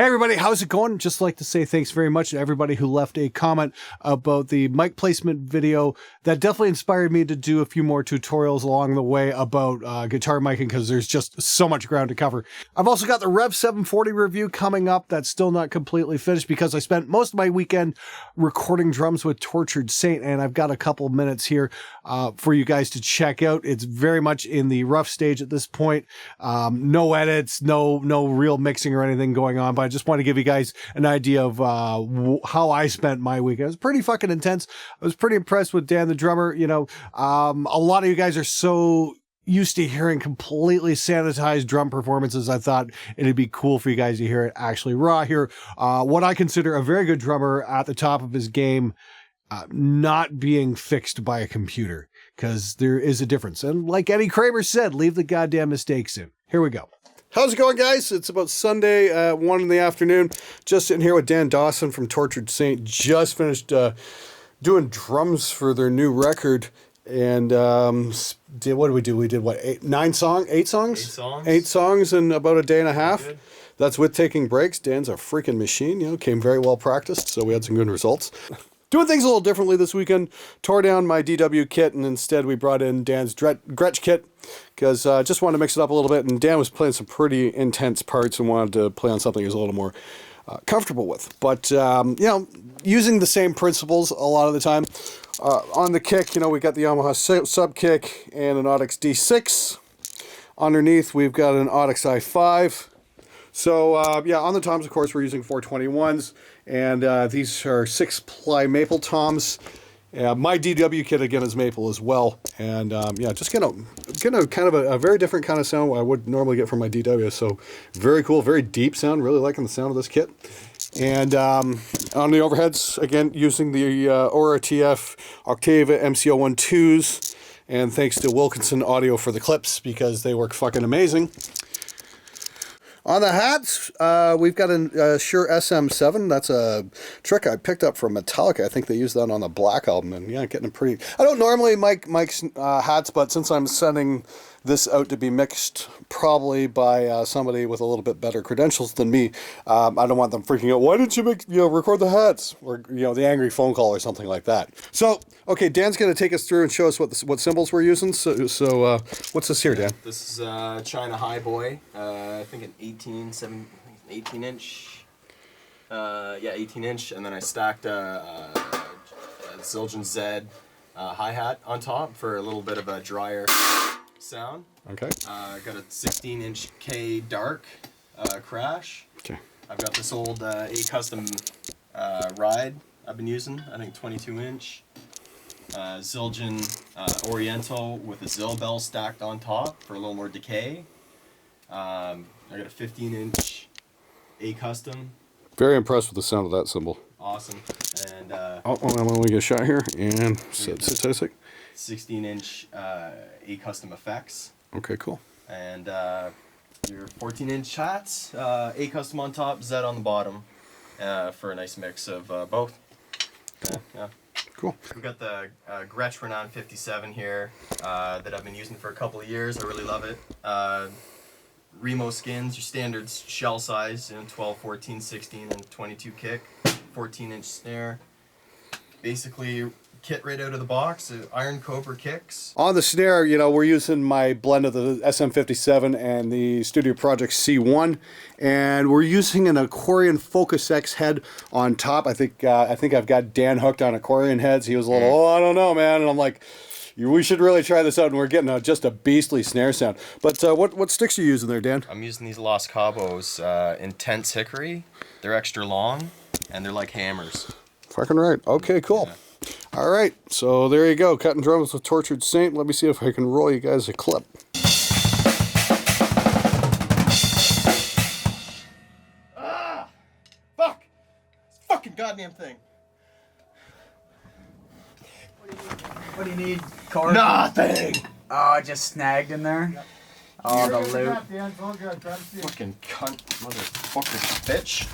Hey everybody, how's it going? Just like to say thanks very much to everybody who left a comment about the mic placement video. That definitely inspired me to do a few more tutorials along the way about guitar miking because there's just so much ground to cover. I've also got the Rev 740 review coming up that's still not completely finished because I spent most of my weekend recording drums with Tortured Saint, and I've got a couple minutes here for you guys to check out. It's very much in the rough stage at this point. No edits, no real mixing or anything going on, but I just want to give you guys an idea of how I spent my weekend. It was pretty fucking intense. I was pretty impressed with Dan the drummer. You know, a lot of you guys are so used to hearing completely sanitized drum performances. I thought it'd be cool for you guys to hear it actually raw here. What I consider a very good drummer at the top of his game, not being fixed by a computer, because there is a difference. And like Eddie Kramer said, leave the goddamn mistakes in. Here we go. How's it going, guys? It's about Sunday at 1 in the afternoon. Just sitting here with Dan Dawson from Tortured Saint. Just finished doing drums for their new record. And what did we do? We did what, 8 songs? 8 songs in about a day and a half. Good. That's with taking breaks. Dan's a freaking machine, you know, came very well practiced, so we had some good results. Doing things a little differently this weekend. Tore down my DW kit, and instead we brought in Dan's Gretsch kit, because I just wanted to mix it up a little bit, and Dan was playing some pretty intense parts and wanted to play on something he was a little more comfortable with. But, you know, using the same principles a lot of the time. On the kick, you know, we got the Yamaha sub kick and an Audix D6. Underneath, we've got an Audix i5. So, yeah, on the toms, of course, we're using 421s, and these are 6-ply maple toms. My DW kit, again, is maple as well. And, yeah, just getting a kind of a very different kind of sound I would normally get from my DW. So, very cool, very deep sound. Really liking the sound of this kit. And on the overheads, again, using the Aura TF Octava MC012s. And thanks to Wilkinson Audio for the clips, because they work fucking amazing. On the hats, we've got a Shure SM7. That's a trick I picked up from Metallica. I think they used that on the Black album, and yeah, getting a pretty... I don't normally mic hats, but since I'm sending this out to be mixed probably by somebody with a little bit better credentials than me, I don't want them freaking out, why didn't you record the hats? Or, you know, the angry phone call or something like that. So, okay, Dan's going to take us through and show us what cymbals we're using. So what's this here, Dan? This is China Highboy. I think an 18 inch. Yeah, 18 inch. And then I stacked a Zildjian Z hi-hat on top for a little bit of a drier sound. Okay. Got a 16-inch K Dark crash. Okay. I've got this old A Custom ride I've been using. I think 22-inch. Zildjian Oriental with a Zill bell stacked on top for a little more decay. I got a 15-inch A Custom. Very impressed with the sound of that cymbal. Awesome. And I'm going to get a shot here and statistic. 16-inch A Custom effects. Okay, cool. And your 14-inch hats, A Custom on top, Z on the bottom, for a nice mix of both. Yeah. Cool. We got the Gretsch Renown 57 here that I've been using for a couple of years. I really love it. Remo skins, your standard shell size, 12, 14, 16, and 22 kick, 14-inch snare. Basically, kit right out of the box, Iron Cobra kicks. On the snare, you know, we're using my blend of the SM57 and the Studio Project C1, and we're using an Aquarian Focus X head on top. I think I've got Dan hooked on Aquarian heads. He was a little, I don't know, man, and I'm like, we should really try this out, and we're getting just a beastly snare sound. But what sticks are you using there, Dan? I'm using these Los Cabos Intense Hickory. They're extra long, and they're like hammers. Fucking right. Okay, cool. Yeah. All right, so there you go. Cutting drums with Tortured Saint. Let me see if I can roll you guys a clip. Ah! Fuck! This fucking goddamn thing. What do you need, Corey? Nothing! Oh, it just snagged in there? Yep. Oh, the loop. Fucking cunt, motherfucker, bitch.